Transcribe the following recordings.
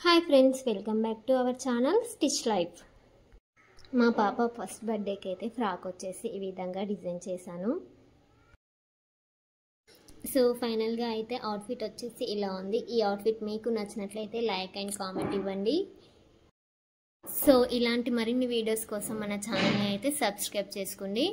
Hi friends, welcome back to our channel stitch life. మా పాప first బర్త్డేకి అయితే ఫ్రాక్ వచ్చేసి ఈ విధంగా డిజైన్ చేశాను. సో ఫైనల్గా అయితే అవుట్ఫిట్ వచ్చేసి ఇలా ఉంది. ఈ అవుట్ఫిట్ మీకు నచ్చినట్లయితే లైక్ అండ్ కామెంట్ ఇవ్వండి. సో ఇలాంటి మరిన్ని వీడియోస్ కోసం మన ఛానల్ని అయితే సబ్స్క్రైబ్ చేసుకోండి.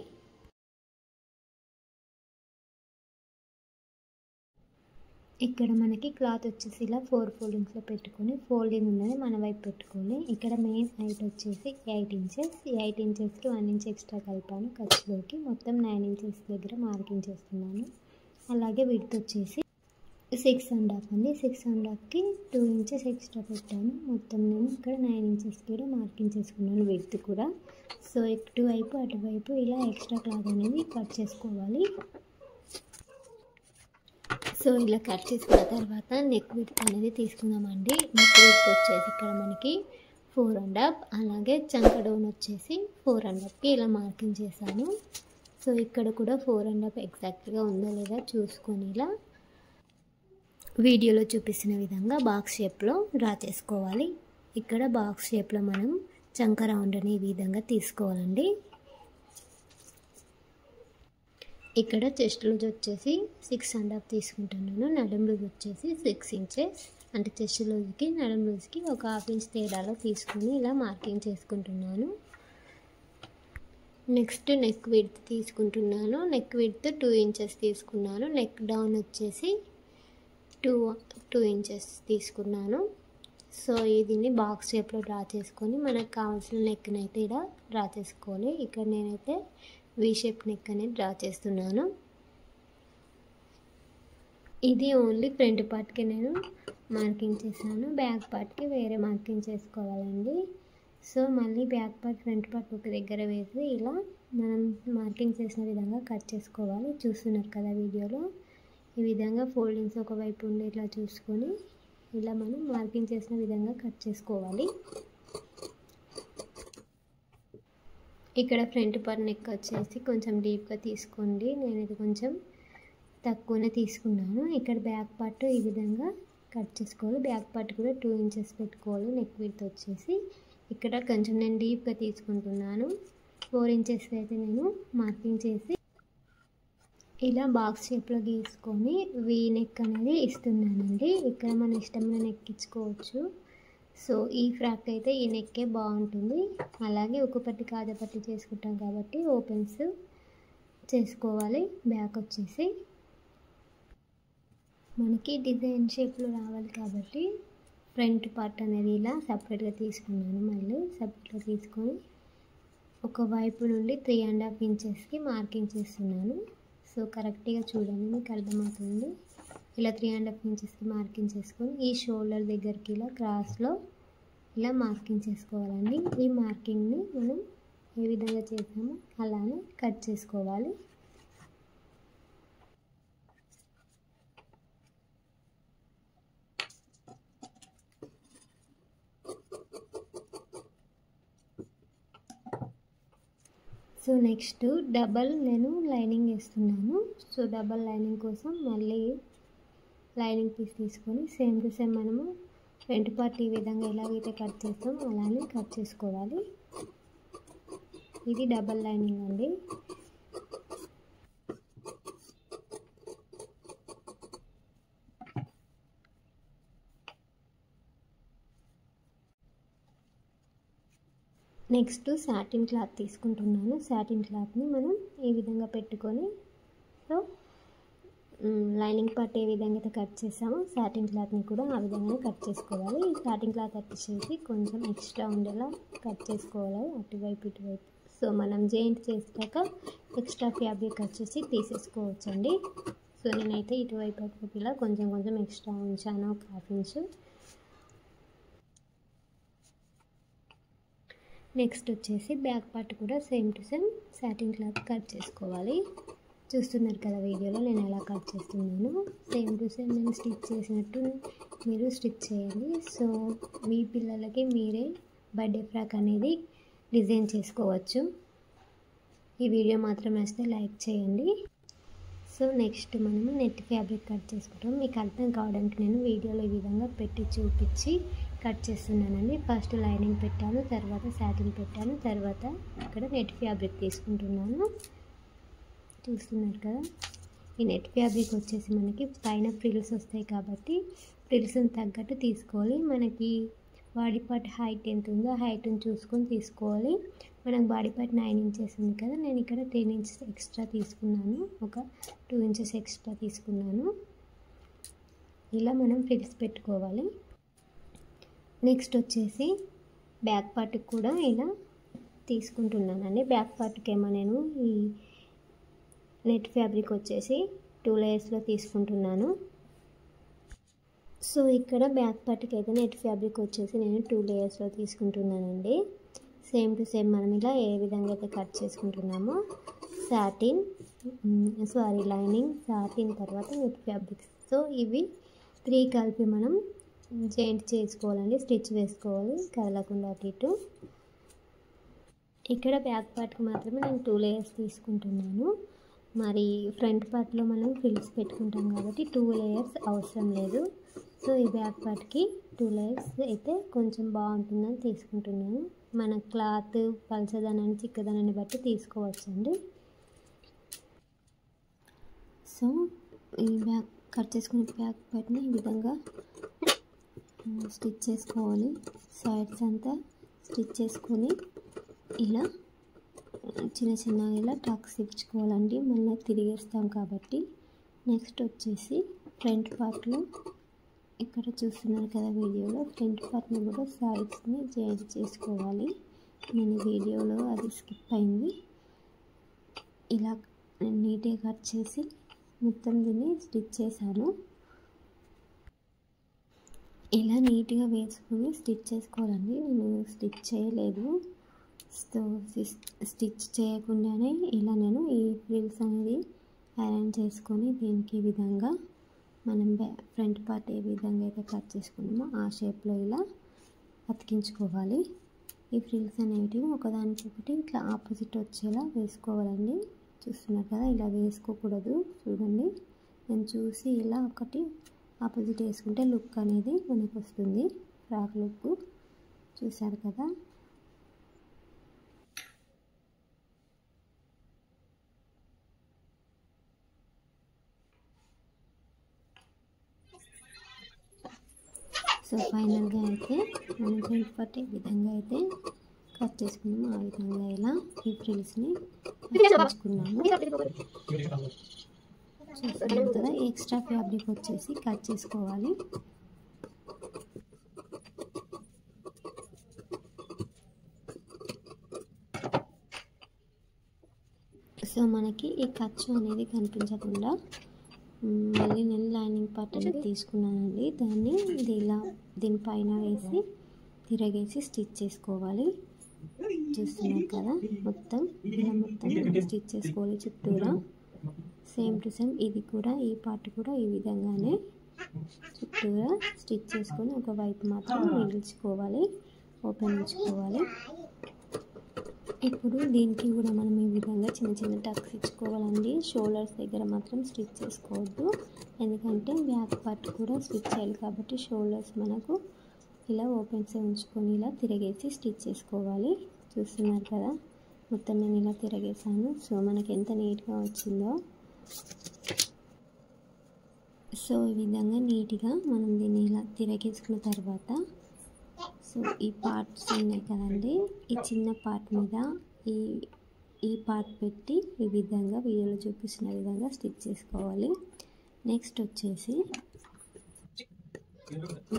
ఇక్కడ మనకి క్లాత్ వచ్చేసి ఇలా 4 ఫోల్డింగ్స్లో పెట్టుకొని ఫోల్డింగ్ ఉన్నది మన వైపు పెట్టుకొని ఇక్కడ మెయిన్ హైట్ వచ్చేసి 8 ఇంచెస్. ఈ 8 ఇంచెస్కి 1 ఇంచ్ ఎక్స్ట్రా కలిపాను ఖర్చులోకి. మొత్తం 9 ఇంచెస్ దగ్గర మార్కింగ్ చేస్తున్నాను. అలాగే విడ్త్ వచ్చేసి 6.5 అండి. 6.5కి 2 ఇంచెస్ ఎక్స్ట్రా పెట్టాను. మొత్తం నేను ఇక్కడ 9 ఇంచెస్ కూడా మార్కింగ్ చేసుకున్నాను విడ్త్ కూడా. సో ఇటువైపు అటువైపు ఇలా ఎక్స్ట్రా క్లాత్ అనేది కట్ చేసుకోవాలి. సో ఇలా కట్ చేసుకున్న తర్వాత నెక్ విడ్త్ అనేది తీసుకుందామండి. నెక్ విడ్త్ వచ్చేసి ఇక్కడ మనకి 4.5, అలాగే చంక డౌన్ వచ్చేసి 4.5కి ఇలా మార్కింగ్ చేశాను. సో ఇక్కడ కూడా 4.5 ఎగ్జాక్ట్గా ఉందా లేదా చూసుకొని ఇలా వీడియోలో చూపిస్తున్న విధంగా బాక్స్ షేప్లో డ్రా చేసుకోవాలి. ఇక్కడ బాక్స్ షేప్లో మనం చంక రౌండ్ అని ఈ విధంగా తీసుకోవాలండి. ఇక్కడ చెస్ట్ లూజ్ వచ్చేసి 6.5 తీసుకుంటున్నాను. నడుం లూజ్ వచ్చేసి 6 ఇంచెస్. అంటే చెస్ట్ లూజ్కి నడుం లూజ్కి ఒక 1/2 ఇంచ్ తేడాలో తీసుకుని ఇలా మార్కింగ్ చేసుకుంటున్నాను. నెక్స్ట్ నెక్ విడ్త్ తీసుకుంటున్నాను. నెక్ విడ్త్ 2 ఇంచెస్ తీసుకున్నాను. నెక్ డౌన్ వచ్చేసి 2 ఇంచెస్ తీసుకున్నాను. సో దీన్ని బాక్స్ షేప్లో డ్రా చేసుకొని మనకు కావాల్సిన నెక్ని అయితే ఇలా డ్రా చేసుకోవాలి. ఇక్కడ నేనైతే వీ షేప్ నెక్ అనేది డ్రా చేస్తున్నాను. ఇది ఓన్లీ ఫ్రంట్ పార్ట్కి నేను మార్కింగ్ చేశాను. బ్యాక్ పార్ట్కి వేరే మార్కింగ్ చేసుకోవాలండి. సో మళ్ళీ బ్యాక్ పార్ట్ ఫ్రంట్ పార్ట్ ఒక దగ్గర వేసి ఇలా మనం మార్కింగ్ చేసిన విధంగా కట్ చేసుకోవాలి. చూస్తున్నారు కదా వీడియోలో. ఈ విధంగా ఫోల్డింగ్స్ ఒకవైపు ఉండి ఇట్లా చూసుకొని ఇలా మనం మార్కింగ్ చేసిన విధంగా కట్ చేసుకోవాలి. ఇక్కడ ఫ్రంట్ పార్ట్ నెక్ వచ్చేసి కొంచెం డీప్గా తీసుకోండి. నేను ఇది కొంచెం తక్కువనే తీసుకున్నాను. ఇక్కడ బ్యాక్ పార్ట్ ఈ విధంగా కట్ చేసుకోవాలి. బ్యాక్ పార్ట్ కూడా 2 ఇంచెస్ పెట్టుకోవాలి. నెక్ విడ్త్ వచ్చేసి ఇక్కడ కొంచెం నేను డీప్గా తీసుకుంటున్నాను. 4 ఇంచెస్ అయితే నేను మార్కింగ్ చేసి ఇలా బాక్స్ షేప్లో గీసుకొని వీ నెక్ అనేది ఇస్తున్నానండి. ఇక్కడ మన ఇష్టమైన నెక్ ఇచ్చుకోవచ్చు. సో ఈ ఫ్రాక్ అయితే ఈ నెక్కే బాగుంటుంది. అలాగే ఉక్కుపట్టి కాజపట్టి చేసుకుంటాం కాబట్టి ఓపెన్స్ చేసుకోవాలి. బ్యాక్ వచ్చేసి మనకి డిజైన్ షేప్లో రావాలి కాబట్టి ఫ్రంట్ పార్ట్ అనేది ఇలా సపరేట్గా తీసుకున్నాను. మళ్ళీ సపరేట్గా తీసుకొని ఒకవైపు నుండి 3.5 ఇంచెస్కి మార్కింగ్ చేస్తున్నాను. సో కరెక్ట్గా చూడండి, మీకు అర్థమవుతుంది. ఇలా 3.5 ఇంచెస్కి మార్కింగ్ చేసుకొని ఈ షోల్డర్ దగ్గరికి ఇలా క్రాస్లో ఇలా మార్కింగ్ చేసుకోవాలండి. ఈ మార్కింగ్ని మనం ఏ విధంగా చేసామో అలానే కట్ చేసుకోవాలి. సో నెక్స్ట్ డబల్ నేను లైనింగ్ వేస్తున్నాను. సో డబల్ లైనింగ్ కోసం మళ్ళీ లైనింగ్ పీస్ తీసుకొని సేమ్ టు సేమ్ మనము ఫ్రంట్ పార్ట్ ఈ విధంగా ఎలాగైతే కట్ చేస్తామో అలానే కట్ చేసుకోవాలి. ఇది డబల్ లైనింగ్ అండి. నెక్స్ట్ సాటిన్ క్లాత్ తీసుకుంటున్నాను. సాటిన్ క్లాత్ని మనం ఈ విధంగా పెట్టుకొని సో లైనింగ్ పార్ట్ ఏ విధంగా అయితే కట్ చేసామో సాటిన్ క్లాత్ని కూడా ఆ విధంగా కట్ చేసుకోవాలి. ఈ సాటిన్ క్లాత్ వచ్చేసి కొంచెం ఎక్స్ట్రా ఉండేలా కట్ చేసుకోవాలి అటువైపు ఇటువైపు. సో మనం జాయింట్ చేసాక ఎక్స్ట్రా ఫ్యాబ్రిక్ వచ్చేసి తీసేసుకోవచ్చండి. సో నేనైతే ఇటువైపు అటువైపు ఇలా కొంచెం కొంచెం ఎక్స్ట్రా ఉంచాను, ఒక 1/2 ఇంచ్. నెక్స్ట్ వచ్చేసి బ్యాక్ పార్ట్ కూడా same to same satin cloth cut చేసుకోవాలి. చూస్తున్నారు కదా వీడియోలో నేను ఎలా కట్ చేస్తున్నాను. సేమ్ టు సేమ్ నేను స్టిచ్ చేసినట్టు మీరు స్టిచ్ చేయండి. సో మీ పిల్లలకి మీరే బర్త్డే ఫ్రాక్ అనేది డిజైన్ చేసుకోవచ్చు. ఈ వీడియో మాత్రం నచ్చితే లైక్ చేయండి. సో నెక్స్ట్ మనము నెట్ ఫ్యాబ్రిక్ కట్ చేసుకుంటాం. మీకు అర్థం కావడానికి నేను వీడియోలో ఈ విధంగా పెట్టి చూపించి కట్ చేస్తున్నానండి. ఫస్ట్ లైనింగ్ పెట్టాను, తర్వాత సాటిన్ పెట్టాను, తర్వాత ఇక్కడ నెట్ ఫ్యాబ్రిక్ తీసుకుంటున్నాను. చూస్తున్నారు కదా, ఈ నెట్ ఫ్యాబ్రిక్ వచ్చేసి మనకి పైన ఫ్రిల్స్ వస్తాయి కాబట్టి ఫ్రిల్స్ని తగ్గట్టు తీసుకోవాలి. మనకి బాడీ పార్ట్ హైట్ ఎంత ఉందో ఆ హైట్ని చూసుకొని తీసుకోవాలి. మనకు బాడీ పార్ట్ 9 ఇంచెస్ ఉంది కదా, నేను ఇక్కడ 10 ఇంచెస్ ఎక్స్ట్రా తీసుకున్నాను, ఒక 2 ఇంచెస్ ఎక్స్ట్రా తీసుకున్నాను. ఇలా మనం ఫ్రిల్స్ పెట్టుకోవాలి. నెక్స్ట్ వచ్చేసి బ్యాక్ పార్ట్కి కూడా ఇలా తీసుకుంటున్నానండి. బ్యాక్ పార్ట్కేమో నేను ఈ నెట్ ఫ్యాబ్రిక్ వచ్చేసి 2 లేయర్స్లో తీసుకుంటున్నాను. సో ఇక్కడ బ్యాక్ పార్ట్కి అయితే నెట్ ఫ్యాబ్రిక్ వచ్చేసి నేను 2 లేయర్స్లో తీసుకుంటున్నానండి. సేమ్ టు సేమ్ మనం ఇలా ఏ విధంగా అయితే కట్ చేసుకుంటున్నామో లైనింగ్, సాటిన్, తర్వాత నెట్ ఫ్యాబ్రిక్. సో ఇవి 3 కలిపి మనం జాయింట్ చేసుకోవాలండి, స్టిచ్ వేసుకోవాలి కదలకుండా అటు ఇటు. ఇక్కడ బ్యాక్ పార్ట్కి మాత్రమే నేను 2 లేయర్స్ తీసుకుంటున్నాను. మరి ఫ్రంట్ పార్ట్లో మనం ఫ్రిల్స్ పెట్టుకుంటాం కాబట్టి 2 లేయర్స్ అవసరం లేదు. సో ఈ బ్యాక్ పార్ట్కి 2 లేయర్స్ అయితే కొంచెం బాగుంటుందని తీసుకుంటున్నాను. మన క్లాత్ పలచదనాన్ని చిక్కదనాన్ని బట్టి తీసుకోవచ్చండి. సో ఈ కట్ చేసుకునే బ్యాక్ పార్ట్ని ఈ విధంగా స్టిచ్ చేసుకోవాలి. సైడ్స్ అంతా స్టిచ్ చేసుకొని ఇలా చిన్నగా ఇలా టక్స్ ఇచ్చుకోవాలండి, మళ్ళీ తిరిగేస్తాం కాబట్టి. నెక్స్ట్ వచ్చేసి ఫ్రంట్ పార్ట్లో ఇక్కడ చూస్తున్నారు కదా వీడియోలో, ఫ్రంట్ పార్ట్ని కూడా సైడ్స్ని జాయింట్ చేసుకోవాలి. నేను వీడియోలో అది స్కిప్ అయింది. ఇలా నీట్గా కట్ చేసి మొత్తం దీన్ని స్టిచ్ చేశాను. ఇలా నీట్గా వేసుకొని స్టిచ్ చేసుకోవాలండి. నేను స్టిచ్ చేయలేదు. సో స్టిచ్ చేయకుండానే ఇలా నేను ఈ ఫ్రిల్స్ అనేది అరేంజ్ చేసుకొని దీనికి ఈ విధంగా మనం ఫ్రంట్ పార్ట్ ఏ విధంగా అయితే కట్ చేసుకున్నామో ఆ షేప్లో ఇలా అతికించుకోవాలి. ఈ ఫ్రిల్స్ అనేటివి ఒకదానికొకటి ఇట్లా ఆపోజిట్ వచ్చేలా వేసుకోవాలండి. చూస్తున్నారు కదా, ఇలా వేసుకోకూడదు. చూడండి, నేను చూసి ఇలా ఒకటి ఆపోజిట్ వేసుకుంటే లుక్ అనేది మనకు వస్తుంది, ఫ్రాక్ లుక్. చూసారు కదా. సో ఫైనల్గా అయితే మనం ఫ్రంట్ పార్ట్ ఏ విధంగా అయితే కట్ చేసుకున్నాము ఆ విధంగా ఇలా ఈ ఫ్రిల్స్ని చేసుకున్నాము. చూస్తున్నాం కదా, ఎక్స్ట్రా ఫ్యాబ్రిక్ వచ్చేసి కట్ చేసుకోవాలి. సో మనకి ఈ ఖర్చు అనేది కనిపించకుండా మళ్ళీ నేను లైనింగ్ పార్ట్ అనేది తీసుకున్నానండి. దాన్ని దీనిపైన వేసి తిరగేసి స్టిచ్ చేసుకోవాలి. చూస్తున్నారు కదా, మొత్తం స్టిచ్ చేసుకోవాలి చుట్టూరా. సేమ్ టు సేమ్ ఇది కూడా, ఈ పార్ట్ కూడా ఈ విధంగానే చుట్టూరా స్టిచ్ చేసుకొని ఒక వైపు మాత్రం మిగిల్చుకోవాలి, ఓపెన్ ఉంచుకోవాలి. ఇప్పుడు దీనికి కూడా మనం ఈ విధంగా చిన్న టక్స్ ఇచ్చుకోవాలండి. షోల్డర్స్ దగ్గర మాత్రం స్టిచ్ చేసుకోవద్దు, ఎందుకంటే బ్యాక్ పార్ట్ కూడా స్టిచ్ చేయాలి కాబట్టి షోల్డర్స్ మనకు ఇలా ఓపెన్స్ ఉంచుకొని ఇలా తిరగేసి స్టిచ్ చేసుకోవాలి. చూస్తున్నారు కదా, మొత్తం నేను ఇలా తిరగేసాను. సో మనకి ఎంత నీట్గా వచ్చిందో. సో ఈ విధంగా నీట్గా మనం దీన్ని ఇలా తిరగేసుకున్న తర్వాత, సో ఈ పార్ట్స్ ఉన్నాయి కదండి, ఈ చిన్న పార్ట్ మీద ఈ పార్ట్ పెట్టి ఈ విధంగా వీడియోలో చూపిస్తున్న విధంగా స్టిచ్ చేసుకోవాలి. నెక్స్ట్ వచ్చేసి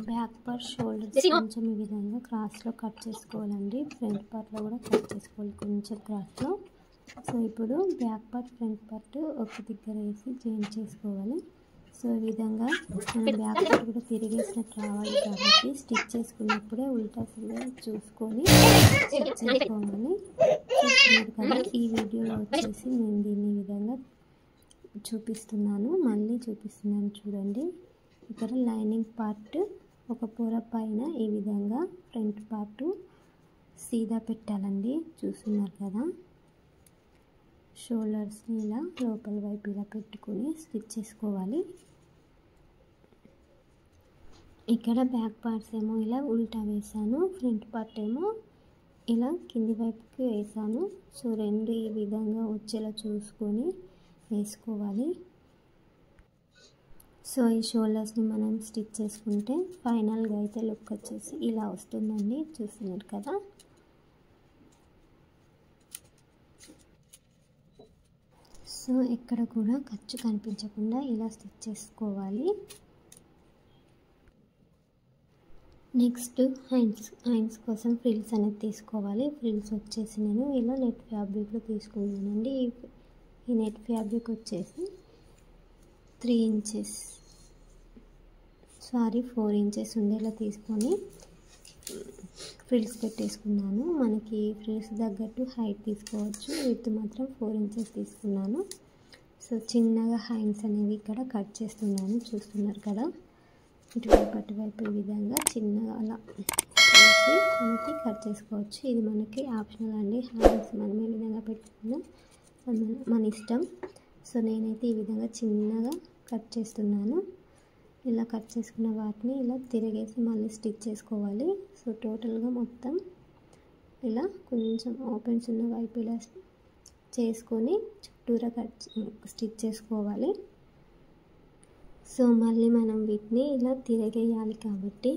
బ్యాక్ పార్ట్ షోల్డర్స్ కొంచెం ఈ విధంగా క్రాస్లో కట్ చేసుకోవాలండి. ఫ్రంట్ పార్ట్లో కూడా కట్ చేసుకోవాలి కొంచెం క్రాస్లో. సో ఇప్పుడు బ్యాక్ పార్ట్ ఫ్రంట్ పార్ట్ ఒక దగ్గర వేసి జాయిన్ చేసుకోవాలి. సో ఈ విధంగా మనం బ్యాక్ పార్ట్ కూడా తిరిగేసినట్టు రావాలి కాబట్టి స్టిచ్ చేసుకున్నప్పుడే ఉల్టా చూసుకొని స్టిచ్ చేసుకోవాలి. చూస్తున్నారు కదా, ఈ వీడియోలో వచ్చేసి నేను దీన్ని ఈ విధంగా చూపిస్తున్నాను, మళ్ళీ చూపిస్తున్నాను చూడండి. ఇక్కడ లైనింగ్ పార్ట్ ఒక పొర పైన ఈ విధంగా ఫ్రంట్ పార్ట్ సీదా పెట్టాలండి. చూస్తున్నారు కదా, షోల్డర్స్ని ఇలా లోపల వైపు ఇలా పెట్టుకొని స్టిచ్ చేసుకోవాలి. ఇక్కడ బ్యాక్ పార్ట్స్ ఏమో ఇలా ఉల్టా వేసాను, ఫ్రంట్ పార్ట్ ఏమో ఇలా కింది వైపుకి వేసాను. సో రెండు ఈ విధంగా వచ్చేలా చూసుకొని వేసుకోవాలి. సో ఈ షోల్డర్స్ని మనం స్టిచ్ చేసుకుంటే ఫైనల్గా అయితే లుక్ వచ్చేసి ఇలా వస్తుందండి, చూస్తున్నారు కదా. సో ఎక్కడ కూడా ఖర్చు కనిపించకుండా ఇలా స్టిచ్ చేసుకోవాలి. నెక్స్ట్ హ్యాండ్స్ కోసం ఫ్రిల్స్ అనేది తీసుకోవాలి. ఫ్రిల్స్ వచ్చేసి నేను ఇలా నెట్ ఫ్యాబ్రిక్లో తీసుకున్నానండి. ఈ నెట్ ఫ్యాబ్రిక్ వచ్చేసి 4 ఇంచెస్ ఉండేలా తీసుకొని ఫ్రిల్స్ పెట్టేసుకున్నాను. మనకి ఫ్రిల్స్ తగ్గట్టు హైట్ తీసుకోవచ్చు. విడ్త్ మాత్రం 4 ఇంచెస్ తీసుకున్నాను. సో చిన్నగా హ్యాండ్స్ అనేవి ఇక్కడ కట్ చేస్తున్నాను, చూస్తున్నారు కదా. ఇటువైపు అటువైపు ఈ విధంగా చిన్నగా అలా వేసి మనకి కట్ చేసుకోవచ్చు. ఇది మనకి ఆప్షనల్ అండి. హ్యాండ్స్ మనం ఏ విధంగా పెట్టుకున్నా మన ఇష్టం. సో నేనైతే ఈ విధంగా చిన్నగా కట్ చేస్తున్నాను. ఇలా కట్ చేసుకున్న వాటిని ఇలా తిరిగేసి మళ్ళీ స్టిచ్ చేసుకోవాలి. సో టోటల్గా మొత్తం ఇలా కొంచెం ఓపెన్స్ ఉన్న వైపు ఇలా చేసుకొని చుట్టూరా స్టిచ్ చేసుకోవాలి. సో మళ్ళీ మనం వీటిని ఇలా తిరగేయాలి కాబట్టి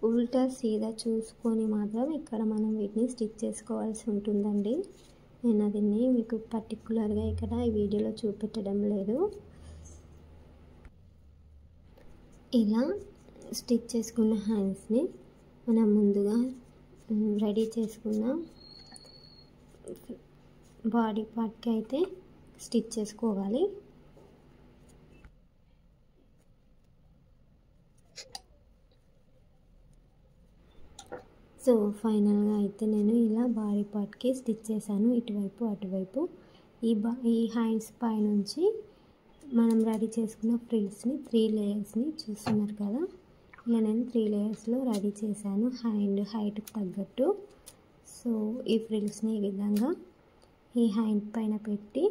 ఉల్టా సీదా చూసుకొని మాత్రం ఇక్కడ మనం వీటిని స్టిచ్ చేసుకోవాల్సి ఉంటుందండి. నేను అది మీకు పర్టికులర్గా ఇక్కడ ఈ వీడియోలో చూపెట్టడం లేదు. ఇలా స్టిచ్ చేసుకున్న హ్యాండ్స్ని మనం ముందుగా రెడీ చేసుకున్న బాడీ పార్ట్కి అయితే స్టిచ్ చేసుకోవాలి. సో ఫైనల్గా అయితే నేను ఇలా బాడీ పార్ట్కి స్టిచ్ చేశాను, ఇటువైపు అటువైపు. ఈ హ్యాండ్స్ పైనుంచి మనం రెడీ చేసుకున్న ఫ్రిల్స్ని 3 లేయర్స్ని చూస్తున్నారు కదా. ఇలా నేను 3 లేయర్స్లో రెడీ చేశాను హ్యాండ్ హైట్కి తగ్గట్టు. సో ఈ ఫ్రిల్స్ని ఈ విధంగా ఈ హ్యాండ్ పైన పెట్టి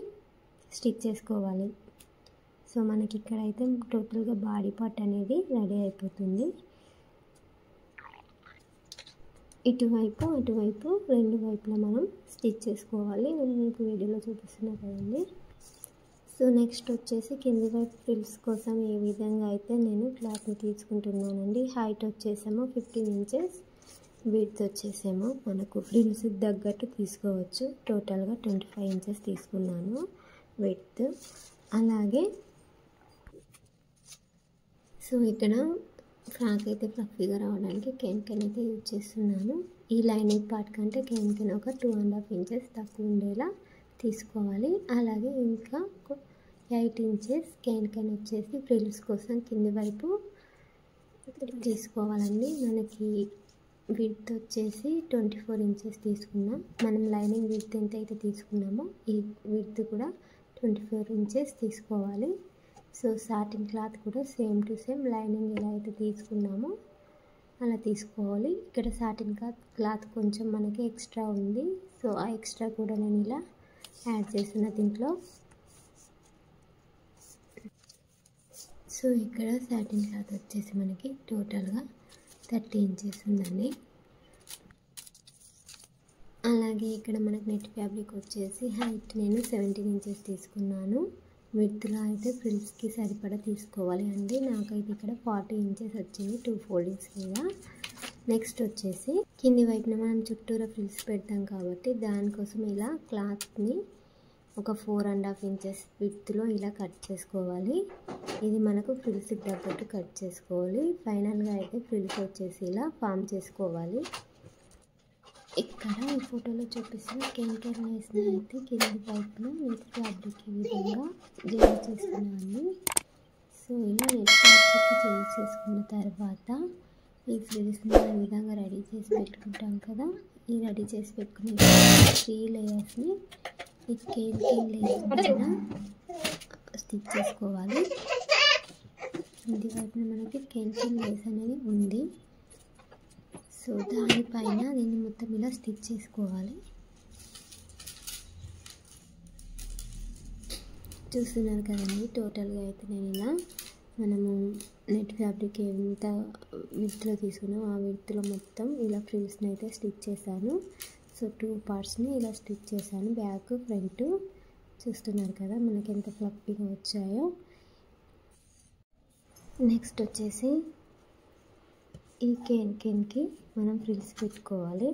స్టిచ్ చేసుకోవాలి. సో మనకి ఇక్కడైతే టోటల్గా బాడీ పార్ట్ అనేది రెడీ అయిపోతుంది. ఇటువైపు అటువైపు రెండు వైపులా మనం స్టిచ్ చేసుకోవాలి. నేను మీకు వీడియోలో చూపిస్తున్నా కదండి. సో నెక్స్ట్ వచ్చేసి కింది వైపు ఫ్రిల్స్ కోసం ఏ విధంగా అయితే నేను క్లాత్ని తీసుకుంటున్నానండి. హైట్ వచ్చేసేమో 15 ఇంచెస్, విడ్త్ వచ్చేసేమో మనకు ఫ్రిల్స్ తగ్గట్టు తీసుకోవచ్చు. టోటల్గా 25 ఇంచెస్ తీసుకున్నాను విడ్త్. అలాగే సో ఇక్కడ ఫ్రాక్ అయితే ఫ్లఫీగా రావడానికి కెన్ అయితే యూజ్ చేస్తున్నాను. ఈ లైనింగ్ పార్ట్ కంటే కెన్ ఒక 2.5 ఇంచెస్ తక్కువ ఉండేలా తీసుకోవాలి. అలాగే ఇంకా 8 ఇంచెస్ కెన్ వచ్చేసి ఫ్రిల్స్ కోసం కింది వైపు తీసుకోవాలండి. మనకి విడ్త్ వచ్చేసి 24 ఇంచెస్ తీసుకున్నాం. మనం లైనింగ్ విడ్త్ ఎంత అయితే తీసుకున్నామో ఈ విడ్త్ కూడా 24 ఇంచెస్ తీసుకోవాలి. సో సాటిన్ క్లాత్ కూడా సేమ్ టు సేమ్ లైనింగ్ ఎలా అయితే తీసుకున్నామో అలా తీసుకోవాలి. ఇక్కడ సాటిన్ క్లాత్ కొంచెం మనకి ఎక్స్ట్రా ఉంది. సో ఆ ఎక్స్ట్రా కూడా నేను ఇలా యాడ్ చేస్తున్నా దీంట్లో. సో ఇక్కడ సాటిన్ క్లాత్ వచ్చేసి మనకి టోటల్గా 30 ఇంచెస్ ఉందండి. అలాగే ఇక్కడ మనకి నెట్ ఫ్యాబ్రిక్ వచ్చేసి హైట్ నేను 17 ఇంచెస్ తీసుకున్నాను. విడ్త్లో అయితే ఫ్రిల్స్కి సరిపడా తీసుకోవాలి అండి. నాకైతే ఇక్కడ 40 ఇంచెస్ వచ్చింది 2 ఫోల్డింగ్స్ మీద. నెక్స్ట్ వచ్చేసి కింది వైపున మనం చుట్టూరా ఫ్రిల్స్ పెడతాం కాబట్టి దానికోసం ఇలా క్లాత్ని ఒక 4.5 ఇంచెస్ విడ్త్లో ఇలా కట్ చేసుకోవాలి. ఇది మనకు ఫ్రిల్స్కి తగ్గట్టు కట్ చేసుకోవాలి. ఫైనల్గా అయితే ఫ్రిల్స్ వచ్చేసి ఇలా ఫామ్ చేసుకోవాలి. ఇక్కడ ఈ ఫోటోలో చూపిస్తున్న కెన్ లేస్ని అయితే కింది వైపున నెట్ ఫ్యాబ్రిక్ ఈ విధంగా జాయిన్ చేసుకున్నాను. సో ఇలా నెట్ ఫ్యాబ్రిక్ జాయిన్ చేసుకున్న తర్వాత ఈ ఫ్రిల్స్ని ఈ విధంగా రెడీ చేసి పెట్టుకుంటాం కదా. ఈ రెడీ చేసి పెట్టుకునే 3 లేయర్స్ని ఈ కెన్ లేయర్ పైన స్టిచ్ చేసుకోవాలి. కింది వైపున మనకి కెన్ లేస్ అనేది ఉంది. సో దానిపైన దీన్ని మొత్తం ఇలా స్టిచ్ చేసుకోవాలి. చూస్తున్నారు కదండి, టోటల్గా అయితే నేను ఇలా మనము నెట్ ఫ్యాబ్రిక్ ఎంత విడ్త్లో తీసుకున్నామో ఆ విడ్త్లో మొత్తం ఇలా ఫ్రిల్స్ని అయితే స్టిచ్ చేశాను. సో 2 పార్ట్స్ని ఇలా స్టిచ్ చేశాను, బ్యాక్ ఫ్రంట్. చూస్తున్నారు కదా మనకి ఎంత ఫ్లఫీగా వచ్చాయో. నెక్స్ట్ వచ్చేసి ఈ కేన్కి మనం ఫ్రిల్స్ పెట్టుకోవాలి.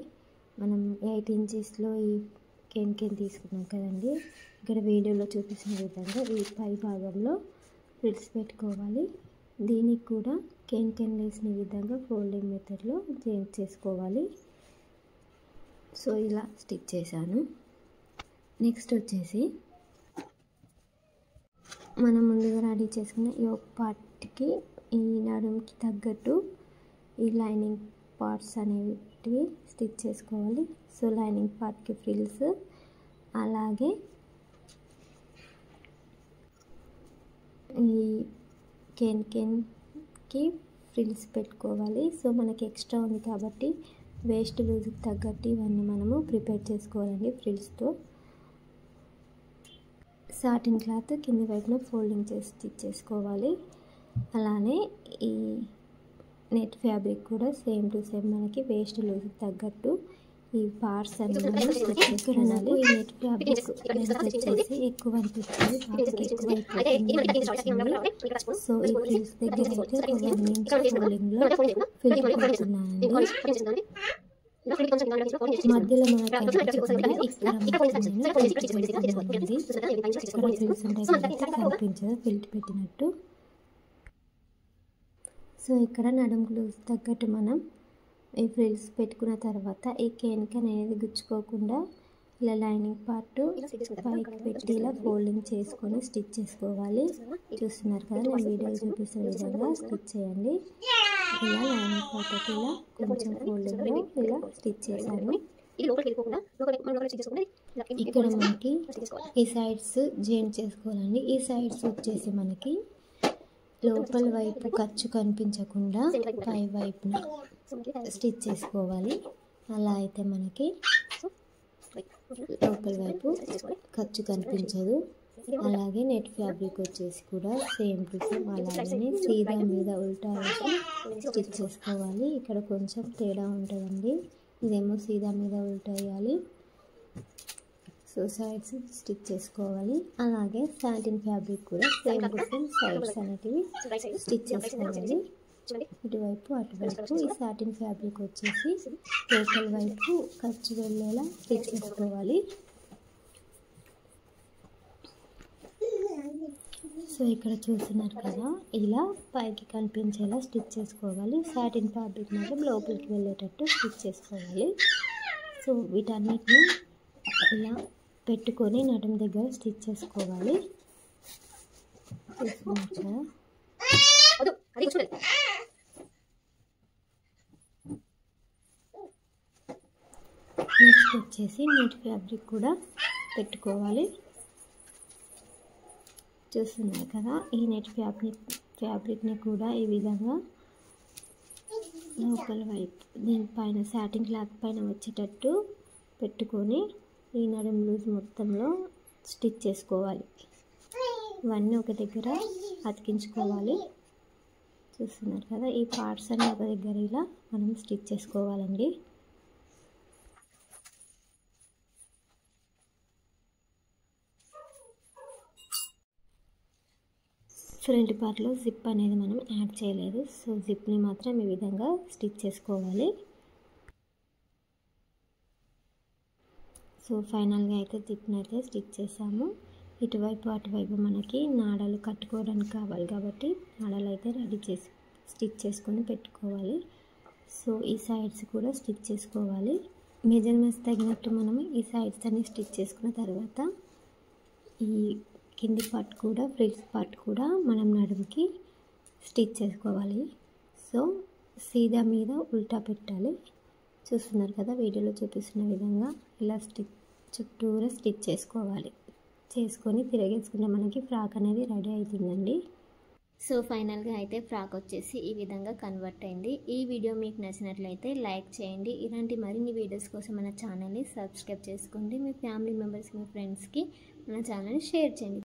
మనం 8 ఇంచెస్లో ఈ కేన్ తీసుకున్నాం కదండి. ఇక్కడ వీడియోలో చూపించిన విధంగా ఈ పై భాగంలో ఫ్రిల్స్ పెట్టుకోవాలి. దీనికి కూడా కేన్ వేసిన విధంగా ఫోల్డింగ్ మెథడ్లో జాయిన్ చేసుకోవాలి. సో ఇలా స్టిచ్ చేశాను. నెక్స్ట్ వచ్చేసి మనం ముందుగా రెడీ చేసుకున్న ఈ ఒక పార్ట్కి ఈ నడుముకి తగ్గట్టు ఈ లైనింగ్ పార్ట్స్ అనేవి స్టిచ్ చేసుకోవాలి. సో లైనింగ్ పార్ట్కి ఫ్రిల్స్, అలాగే ఈ కేన్కి ఫ్రిల్స్ పెట్టుకోవాలి. సో మనకి ఎక్స్ట్రా ఉంది కాబట్టి వేస్ట్ లూజ్కి తగ్గట్టు ఇవన్నీ మనము ప్రిపేర్ చేసుకోవాలండి. ఫ్రిల్స్తో సాటిన్ క్లాత్ కింది వైపున ఫోల్డింగ్ చేసి స్టిచ్ చేసుకోవాలి. అలానే ఈ నెట్ ఫ్యాబ్రిక్ కూడా సేమ్ టు సేమ్ మనకి వేస్ట్ లూజ్కి తగ్గట్టు ఈ పార్ట్స్ అన్ని మనం స్టిచ్ చేసుకోవాలి. ఈ నెట్ ఫ్యాబ్రిక్ వచ్చేసి ఎక్కువ అనిపిస్తుంది, పార్ట్కి ఎక్కువ అయిపోతుంది. సో ఈ ఫ్రిల్స్ దగ్గర అయితే 1 ఇంచ్ ఫోల్డింగ్లో ఫిల్ పెడుతున్నానండి. మధ్యలో మనకి కనిపించదు ఫిల్ట్ పెట్టినట్టు. సో ఇక్కడ నడుము లూజ్ తగ్గట్టు మనం ఈ ఫ్రిల్స్ పెట్టుకున్న తర్వాత ఈ కేన్కి అనేది గుచ్చుకోకుండా ఇలా లైనింగ్ పార్ట్ పైకి పెట్టి ఇలా ఫోల్డింగ్ చేసుకొని స్టిచ్ చేసుకోవాలి. చూస్తున్నారు కదా, నేను వీడియో చూపిస్తున్న విధంగా స్టిచ్ చేయండి. ఇలా లైనింగ్ పార్ట్ ఇలా కొంచెం ఫోల్డింగ్లో ఇలా స్టిచ్ చేశాను. ఇక్కడ మనకి ఈ సైడ్స్ జాయిన్ చేసుకోవాలండి. ఈ సైడ్స్ వచ్చేసి మనకి లోపల వైపు ఖర్చు కనిపించకుండా పై వైపున స్టిచ్ చేసుకోవాలి. అలా అయితే మనకి లోపల వైపు ఖర్చు కనిపించదు. అలాగే నెట్ ఫ్యాబ్రిక్ వచ్చేసి కూడా సేమ్ టు సేమ్ అలాగే సీదా మీద ఉల్టా స్టిచ్ చేసుకోవాలి. ఇక్కడ కొంచెం తేడా ఉంటుందండి, ఇదేమో సీదా మీద ఉల్టా వేయాలి. సో సైడ్స్ స్టిచ్ చేసుకోవాలి. అలాగే సాటిన్ ఫ్యాబ్రిక్ కూడా సేమ్ టు సేమ్ సైడ్స్ అనేటివి స్టిచ్ చేసుకోవాలి. ఇటువైపు అటువైపు ఈ సాటిన్ ఫ్యాబ్రిక్ వచ్చేసి లోపల వైపు ఖర్చు వెళ్ళేలా స్టిచ్ చేసుకోవాలి. సో ఇక్కడ చూస్తున్నారు కదా, ఇలా పైకి కనిపించేలా స్టిచ్ చేసుకోవాలి. సాటిన్ ఫ్యాబ్రిక్ మాత్రం లోపలికి వెళ్ళేటట్టు స్టిచ్ చేసుకోవాలి. సో వీటన్నిటిని ఇలా పెట్టుకొని నడుము దగ్గర స్టిచ్ చేసుకోవాలి. నెక్స్ట్ వచ్చేసి నెట్ ఫ్యాబ్రిక్ కూడా పెట్టుకోవాలి. చూస్తున్నారు కదా, ఈ నెట్ ఫ్యాబ్రిక్ని కూడా ఈ విధంగా లోపల వైపు దీనిపైన సాటిన్ క్లాత్ పైన వచ్చేటట్టు పెట్టుకొని ఈ నడుము లూజ్ మొత్తంలో స్టిచ్ చేసుకోవాలి. ఇవన్నీ ఒక దగ్గర అతికించుకోవాలి. చూస్తున్నారు కదా, ఈ పార్ట్స్ అన్ని ఒక దగ్గర ఇలా మనం స్టిచ్ చేసుకోవాలండి. ఫ్రంట్ పార్ట్లో జిప్ అనేది మనం యాడ్ చేయలేదు. సో జిప్ని మాత్రం ఈ విధంగా స్టిచ్ చేసుకోవాలి. సో ఫైనల్గా అయితే జిప్ని అయితే స్టిచ్ చేసాము. ఇటువైపు అటువైపు మనకి నాడలు కట్టుకోవడానికి కావాలి కాబట్టి నాడలు అయితే రెడీ చేసి స్టిచ్ చేసుకొని పెట్టుకోవాలి. సో ఈ సైడ్స్ కూడా స్టిచ్ చేసుకోవాలి. మెజర్మెంట్స్ తగినట్టు మనము ఈ సైడ్స్ అన్ని స్టిచ్ చేసుకున్న తర్వాత ఈ కింది పార్ట్ కూడా ఫ్రిల్స్ పార్ట్ కూడా మనం నడుముకి స్టిచ్ చేసుకోవాలి. సో సీదా మీద ఉల్టా పెట్టాలి. చూస్తున్నారు కదా, వీడియోలో చూపిస్తున్న విధంగా ఇలా చుట్టూరా స్టిచ్ చేసుకోవాలి. చేసుకొని తిరగేసుకుంటే మనకి ఫ్రాక్ అనేది రెడీ అవుతుందండి. సో ఫైనల్గా అయితే ఫ్రాక్ వచ్చేసి ఈ విధంగా కన్వర్ట్ అయింది. ఈ వీడియో మీకు నచ్చినట్లయితే లైక్ చేయండి. ఇలాంటి మరిన్ని వీడియోస్ కోసం మన ఛానల్ని సబ్స్క్రైబ్ చేసుకోండి. మీ ఫ్యామిలీ మెంబర్స్కి, మీ ఫ్రెండ్స్కి మన ఛానల్ని షేర్ చేయండి.